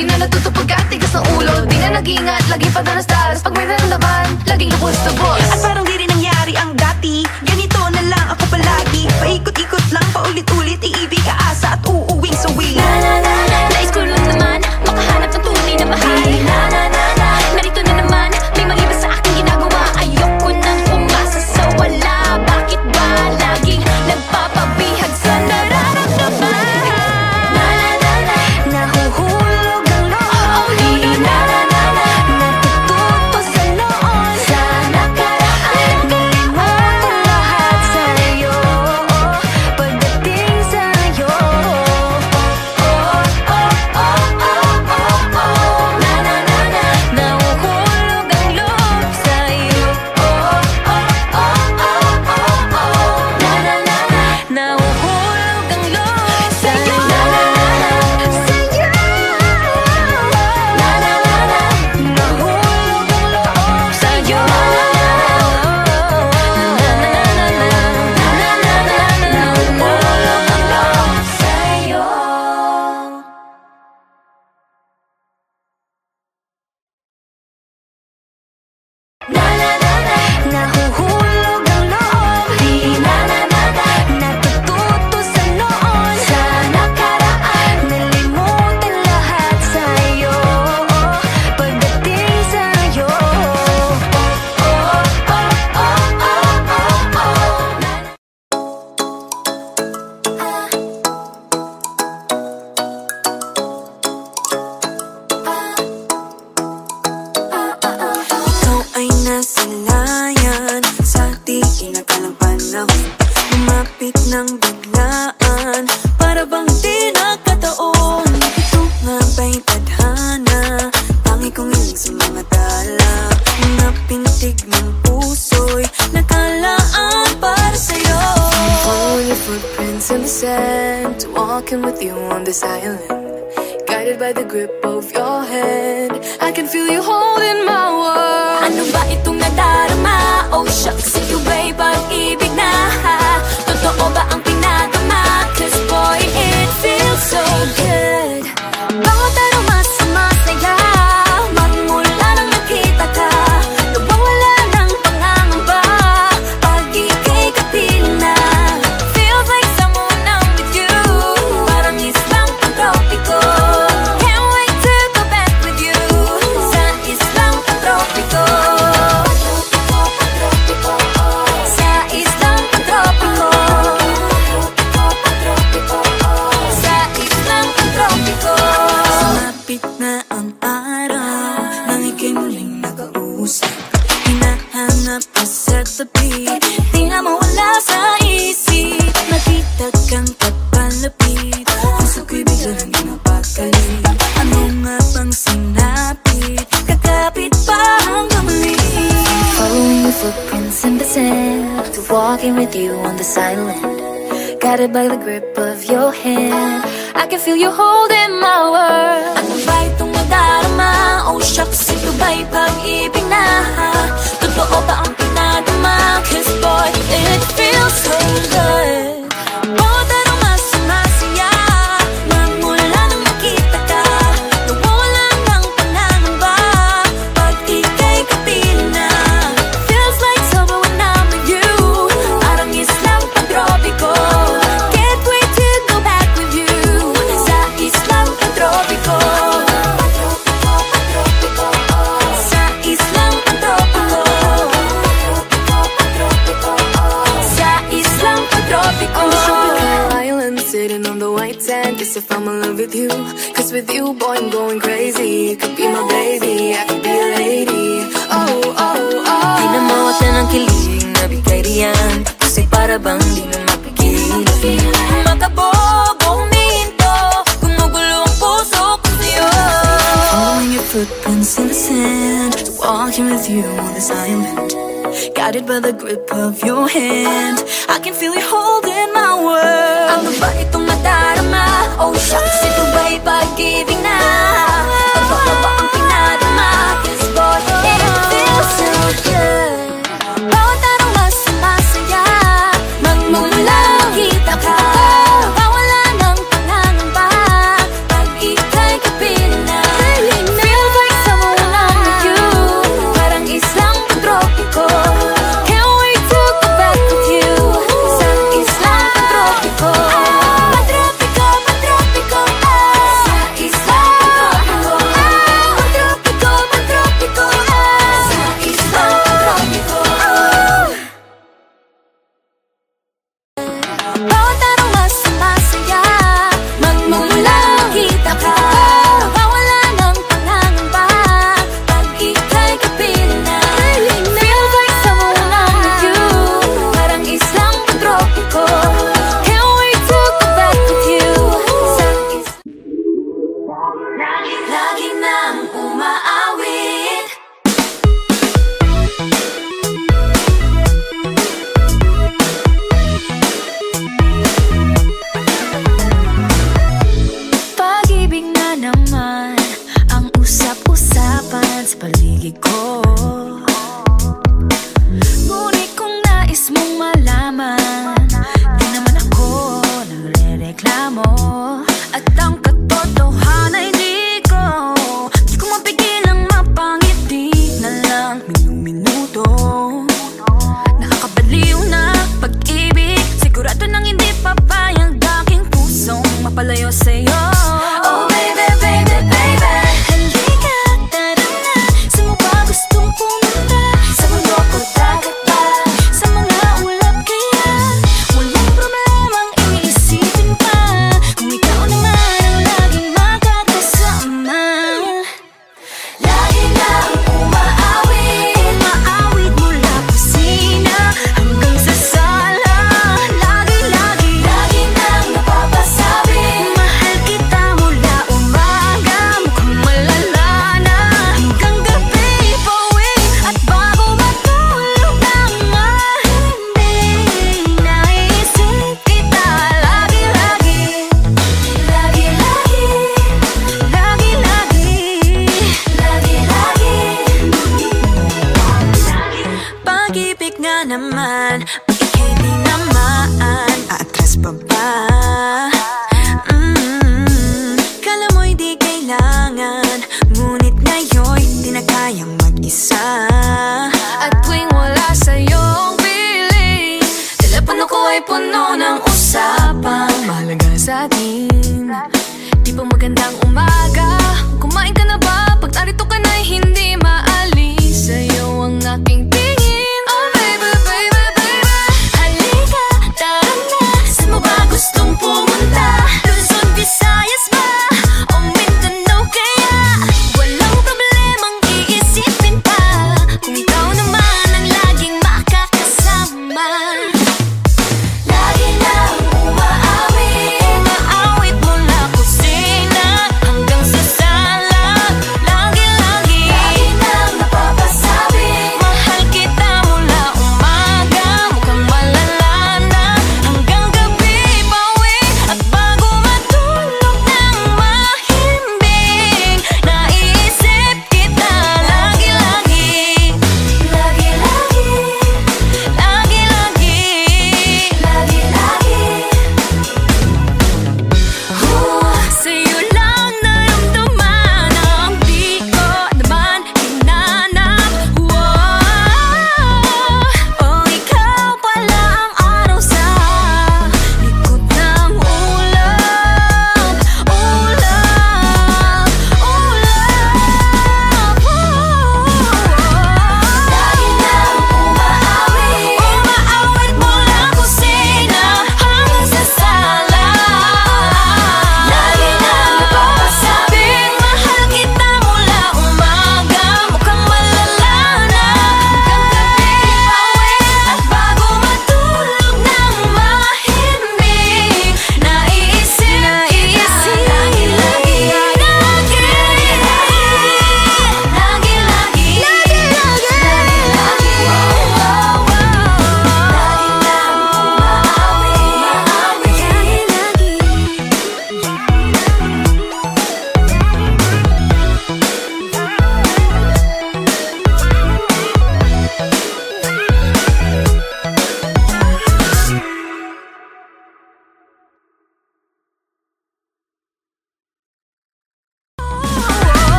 Di na natutupag ka, tigas ng ulo. Di na nag-iingat, lagi pa danas-danas. Pag may naramdaman, laging lubos na boss. At parang di rin nangyari ang dati. Ganito na lang ako palagi. Paikot-ikot lang, paulit-ulit. Iibig, aasa at uuwing sawi. Nais ko lang naman makahanap ng tunay na mahal. Narito na naman, may mali ba sa aking ginagawa? Ayoko nang umasa sa wala. Bakit ba laging nagpapabihag sa nararamdaman? Nahuhulog ang loob. Natututo sa noon, sa nakaraan. Nalimutan lahat sa'yo pagdating sa'yo. Nahuhulog ang loob sa'yo. Nahuhulog ang loob sa'yo. Nahuhulog ang loob. Natututo sa noon, sa nakaraan. Nalimutan lahat sa'yo pagdating sa'yo. Ikaw ay nasa layan sa di inakalang panahon. Lumapit ng biglaan, para bang di nakataon. Ito nga ba'y tadhana? Tangi kong hiling sa mga tala. Mga pintig ng puso'y nakalaan para sa'yo. Following your footprints in the sand, walking with you on this island, guided by the grip of your hand. I can feel you holding my world. Ano ba itong nadarama? Oh shucks, ito ba'y pag-ibig na? Totoo ba ang pinagama? Cause boy, it feels so good. Bawat araw mas sumasaya, magmula nang nakita ka. Nawawala ng pangangamba pag ika'y kapiling na. Feels like someone I'm with you, parang islang pang-tropiko. Can't wait to go back with you, sa islang pang-tropiko. Sa islang pang-tropiko. Sa islang pang-tropiko. Sumapit na ang araw nang ika'y muling nag-uusap. Hinahanap ka sa tabi, di na mawala sa isip. Nakita kang kapalapit, puso ko'y bigla nang ginapakalit. Ano nga bang sinapit? Kakapit pa hanggang muli. Following your footprints in the sand, to walking with you on this island, guided by the grip of your hand. I can feel you holding my world. Ano ba itong nadarama? Oh shucks, ito ba'y pag-ibig na? Totoo ba ang pinadama? Cause boy, it feels so good. Bawat araw mas sumasaya, magmula nang nakita ka. Nawawala ng pangangamba pag ika'y kapiling na. Feels like summer when I'm with you, parang islang pang-tropiko. Can't wait to go back with you, sa islang pang-tropiko. Sa islang pang-tropiko. Sa islang pang-tropiko. On the tropical island, sitting on the white sand. Guess if I'm in love with you, cause with you, boy, I'm going crazy. You could be my baby, I could be a lady. Oh, oh, oh. Di na mawala ng para bang di na mapigil. Makabobo, huminto, gumugulo ang puso ko sa'yo. Following your footprints in the sand, walking with you on this island, guided by the grip of your hand, I can feel you holding my world. Ano ba itong madarama? Oh shucks, ito ba'y pag-ibig na? Totoo ba ang pinadama? 'Cause boy, it feels so good. Bawat araw mas masaya, magmumula kita ka. Mawala ng pangangamba, pag ika'y kapiling na. Feels like someone I'm with you, parang islang tropiko. Can't wait to go back with you, sa islang tropiko. Patropiko, patropiko, sa islang tropiko. Patropiko, patropiko, sa islang tropiko. Bawat araw mas masaya, magmumula kita ka. Mawala ng pangangamba, pag ika'y kapiling na. Feels like someone I'm with you, parang islang tropiko. Can't wait to go back with you, sa lagi nang umaawit. Pag-ibig na naman ang usap-usapan sa paligid ko. Ngunit kung nais mong malaman, di naman ako nagre-reklamo. At ang katotohanan ay di ko mapigilang mapangiti na lang minuto. Nakakabaliw na pag-ibig, sigurado nang hindi papayag aking pusong mapalayo sa'yo. Oh baby, baby, baby, halika, tara na. Saan mo ba gustong pumunta? Sa mundo ko, dagat ba? Sa mga ulap kaya? Walang problemang iisipin pa, kung ikaw naman ang laging makakasama. Lagi nang umaawit, umaawit mula kusina hanggang sa sala. Lagi nang napapasabi, mahal kita mula umaga, mukhang malala na hanggang gabi. Pauwi at bago matulog na hindi naisip kita. Pag-ibig nga naman, pag ika'y di naman aatras pa ba? Kala mo'y di kailangan, ngunit ngayon'y di na kayang mag-isa. At tuwing wala sa'yong piling, telepono ko ay puno ng usapang mahalaga sa atin. Di ba magandang umaga? Kumain ka na ba? Pag narito ka na'y hindi maalis sa'yo ang aking tingin. Oh baby, baby, baby, halika, tara na. Saan mo ba gustong pumunta? Luzon, Visayas ba? O Mindanao kaya? Walang problemang iisipin pa, kung ikaw naman ang laging makakasama. Lagi nang umaawit, umaawit mula kusina hanggang sa sala. Lagi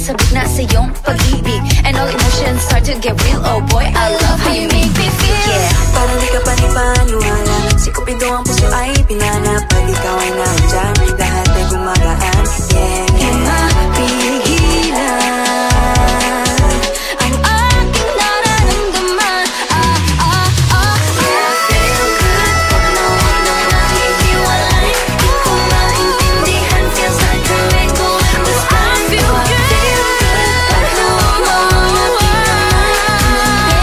sabik na sa iyong pag-ibig, and all emotions start to get real. Oh boy, I love how you make me feel. Yeah. Parang di ka panipaniwala, si Cupido ang puso ay pinanap. Pag ikaw ay nandyan, lahat ay gumagaan. Yeah, Di mapigilan ang aking nararamdaman. Feel good pag nawala na hihiwalay. Di ko maintindihan, feels like we're going to start. Feel good pag nawala na di ka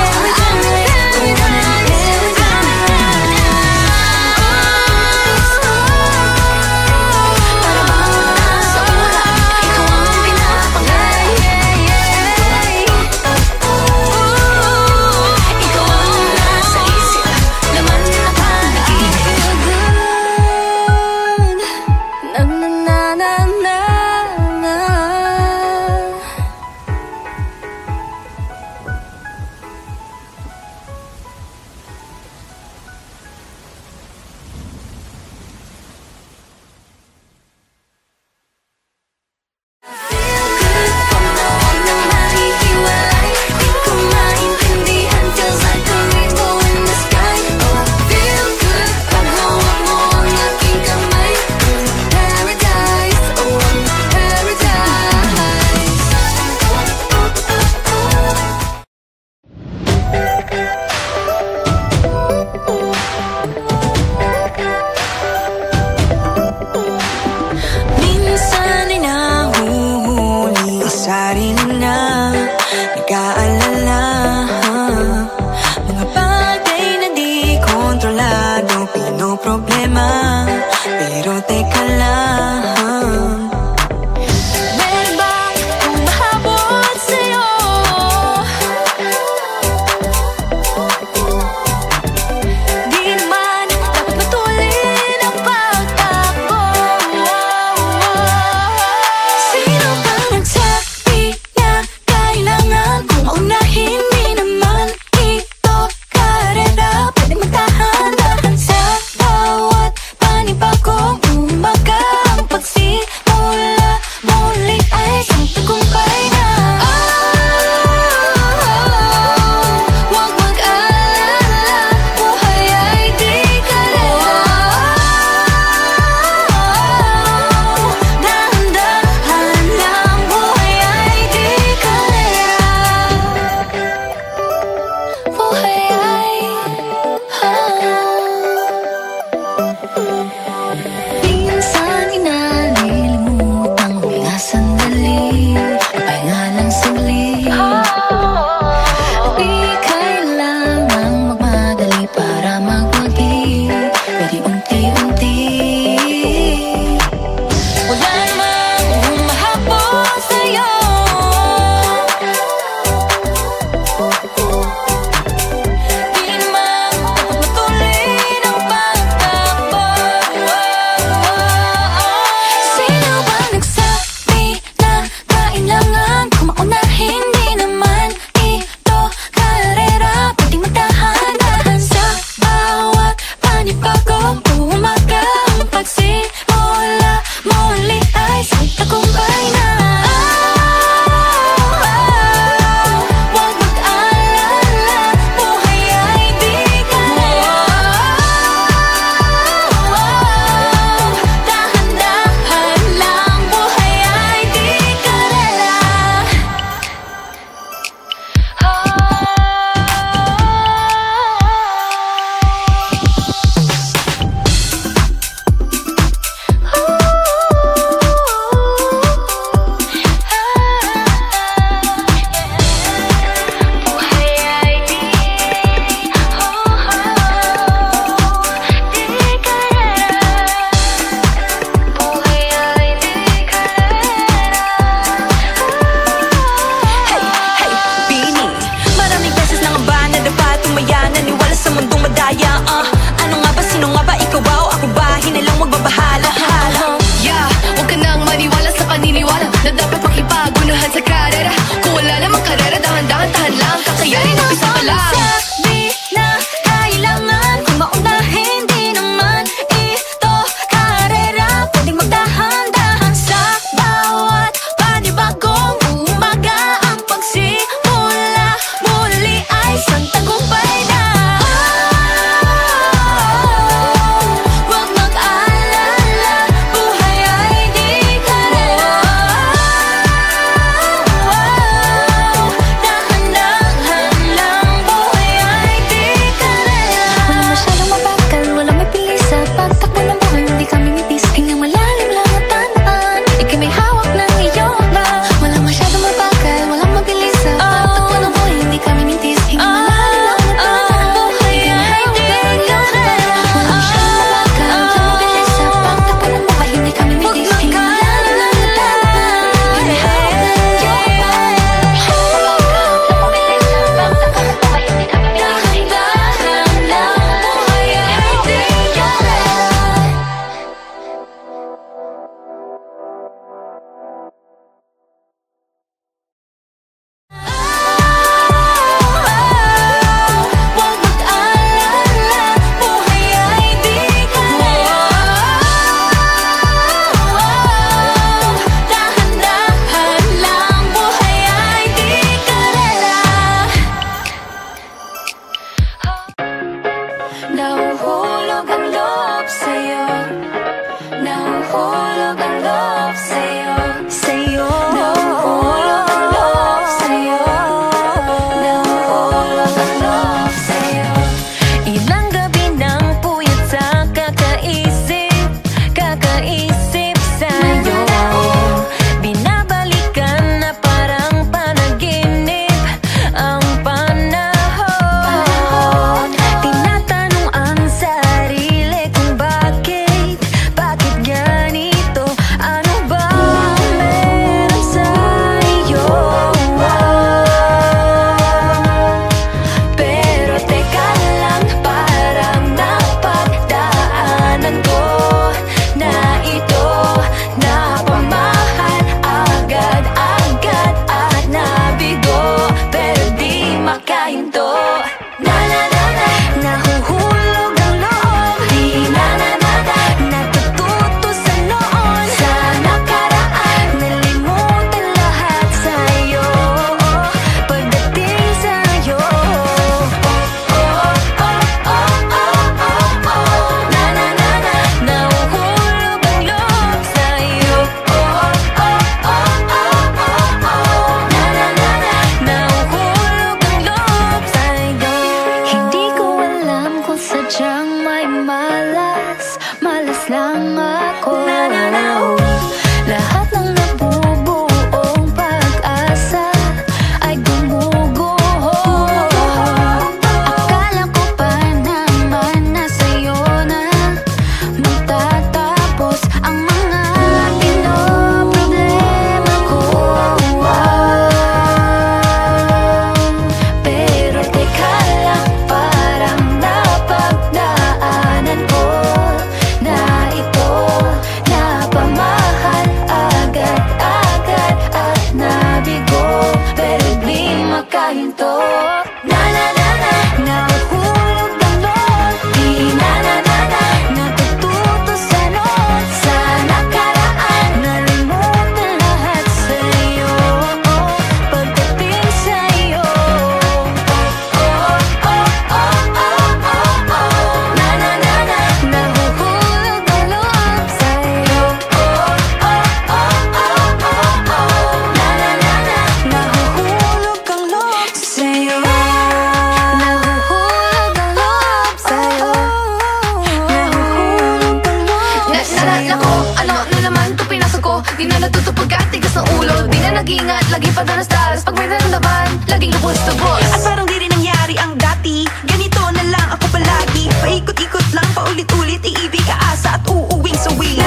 mag-ingat, lagi padalas-dalas. Pag may naramdaman, laging lubos-lubos. At parang di rin nangyari ang dati. Ganito na lang ako palagi. Paikot-ikot lang, paulit-ulit. Iibig, aasa at uuwing sawi.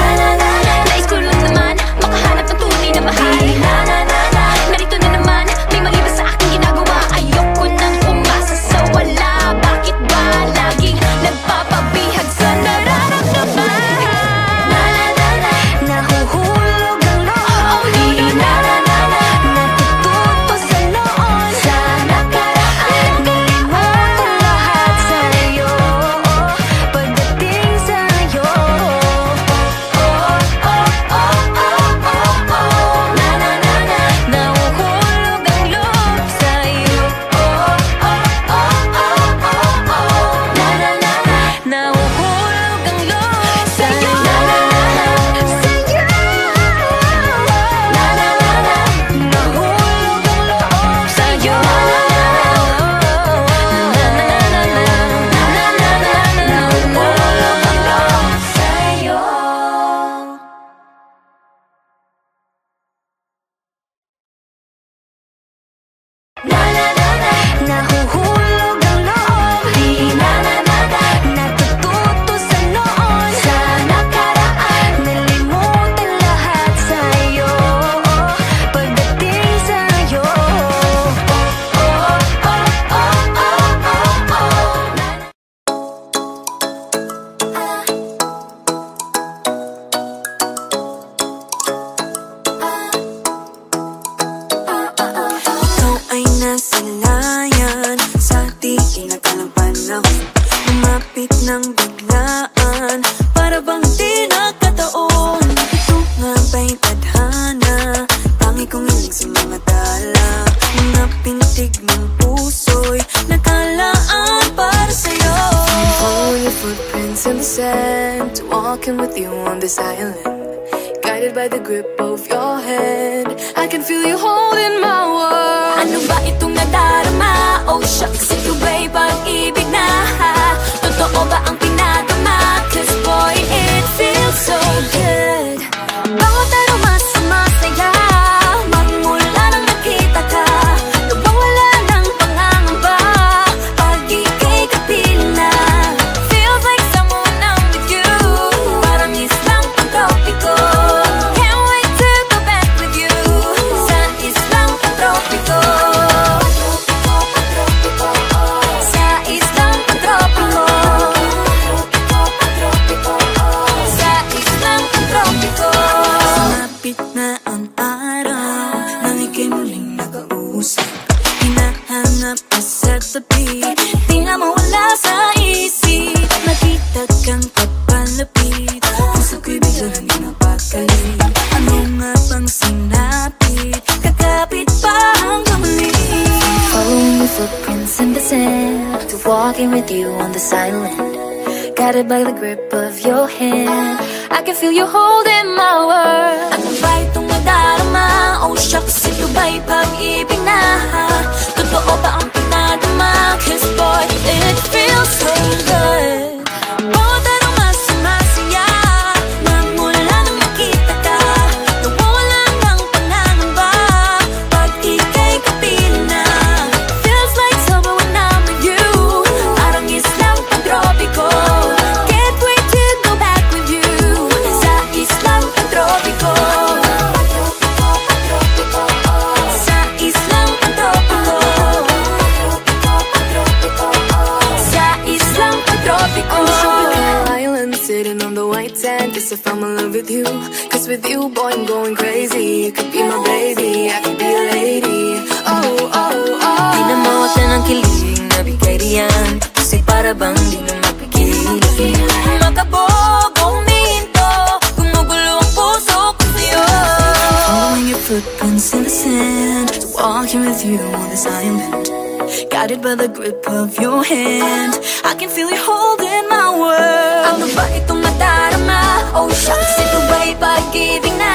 Nais ko lang naman makahanap ng tunay na mahal. Narito na naman, may mali ba sa aking ginagawa? Ayoko nang umasa sa wala. Bakit ba laging nagpapabihag sa nararamdaman? Nahuhulog ang loob. Natututo sa noon. Sa nakaraan, nalimutan lahat sa'yo. Pagdating sa'yo, nahuhulog ang loob sa'yo. Nahuhulog ang loob sa'yo. Nahulog ang loob sa'yo. Nahulog ang loob sa'yo. Nahuhulog ang loob. Natututo sa noon. Sa nakaraan, nalimutan lahat sa'yo. Pagdating sa'yo, ikaw ay nasa layan. Sa tingin nakalang panahon, lumapit ng biglaan. Para bang di nakataon. Ito nga ba'y tadhana? Tangi kong hiling sa mga tala. Mga pintig ng puso'y nakalaan para sa'yo. Following your footprints in the sand, walking with you on this island, guided by the grip of your hand. I can feel you holding my world. ano ba itong nadarama? Oh shucks, ito ba'y pag-ibig na? Totoo ba ang pinagama? 'Cause boy, it feels so good. Bawat aroma sumasaya, magmula nang nakita ka. Nawawala ng pangangamba, pag ika'y kapiling na. Feels like someone I'm with you, parang islang pantropiko. Can't wait to go back with you, sa islang pantropiko. Sa islang pantropiko. Sa islang pantropiko. Sumapit na ang araw nang ika'y muling nakausap. Hinahanap ka sa tabi, Di na mawala sa isip. nakita kang papalapit. Puso ko'y biglang hindi napakali. Ano nga bang sinapit? Kakapit pa hanggang muli. Following your footprints in the sand, to walking with you on this island, guided by the grip of your hand. I can feel you holding my world. Ano ba itong nadarama? Oh shucks, ito ba'y pag-ibig na? Totoo ba ang pinadama? 'Cause boy, it feels so good. Bawat aroma sumasaya, magmula nang nakita ka. Nawawala ng pangangamba, pag ika'y kapiling na. Feels like summer when I'm with you, parang islang pantropiko. Can't wait to go back with you, sa islang pantropiko. Sa islang pantropiko. Sa islang pantropiko. Island sitting on the white sand, guess if I'm in love with you. 'Cause with you, boy, I'm going crazy. You could be my baby, I could be a lady. Oh, oh, oh. Di na mawala ng kilig na bigay riyan, kasi para bang di na mapigil. Makabog o huminto, gumugulo ang puso ko sa'yo. Following your footprints in the sand, walking with you on this island, guided by the grip of your hand. I can feel you holding my world. Ano ba itong nadarama? Oh shucks, ito ba'y pag-ibig na?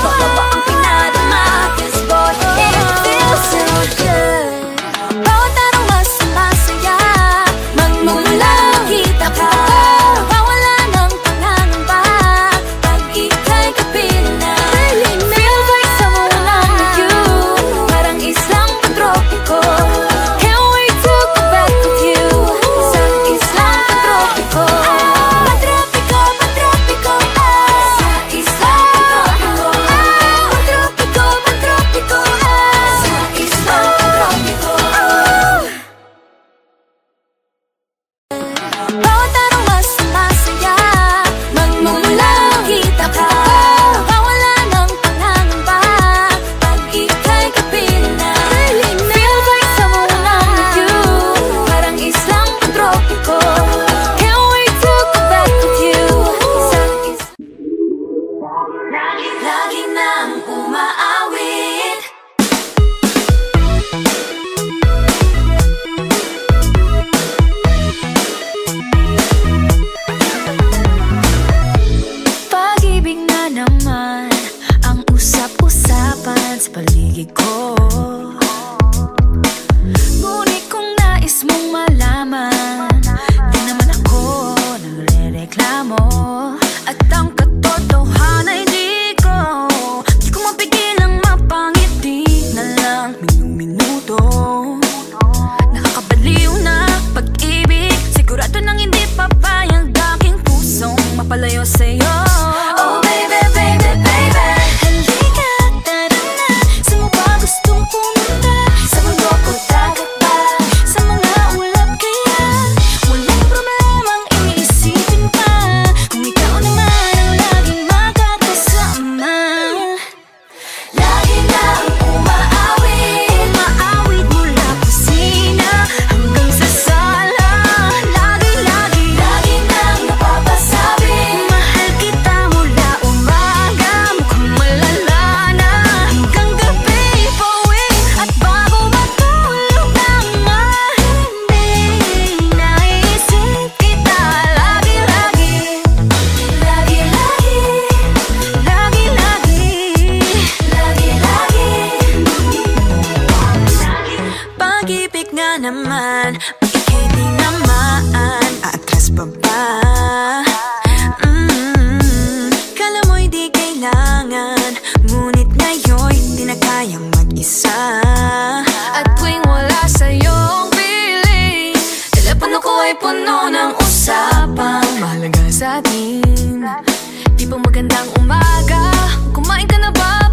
Totoo ba ang pinadama? 'Cause boy, it feels so good. Bawat aroma sumasaya, magmula nakita ka. Nawawala ng pangangamba, pag ika'y kapiling na. Feels like someone I'm pag-ibig ko. Ngunit kung nais mong malaman, di naman ako nagre-reklamo. At ang katotohanan ay di ko mapigilang mapangiti na lang minuto. Nakakabaliw na pag-ibig, sigurado nang hindi papayag aking pusong mapalayo sa'yo. Oh baby, baby, baby, halika, tara na. Saan mo ba gustong pumunta? Sa mundo ko dagat ba? Sa mga ulap kaya? Walang problemang iniisipin pa, kung ikaw naman ang laging makakasama. Lagi na ang umaawit mula kusina hanggang sa sala. Lagi nang napapasabi, mahal kita mula umaga, mukhang malala na hanggang gabi. Pauwi at bago matulog na hindi naisip kita. Pag-ibig nga naman, bakit di naman aatras pa ba? Kala mo'y di kailangan, ngunit ngayon'y di na kayang mag-isa. At tuwing wala sa'yong piling, telepono ko ay puno ng usapang mahalaga sa atin. Di ba magandang umaga, kumain ka na ba?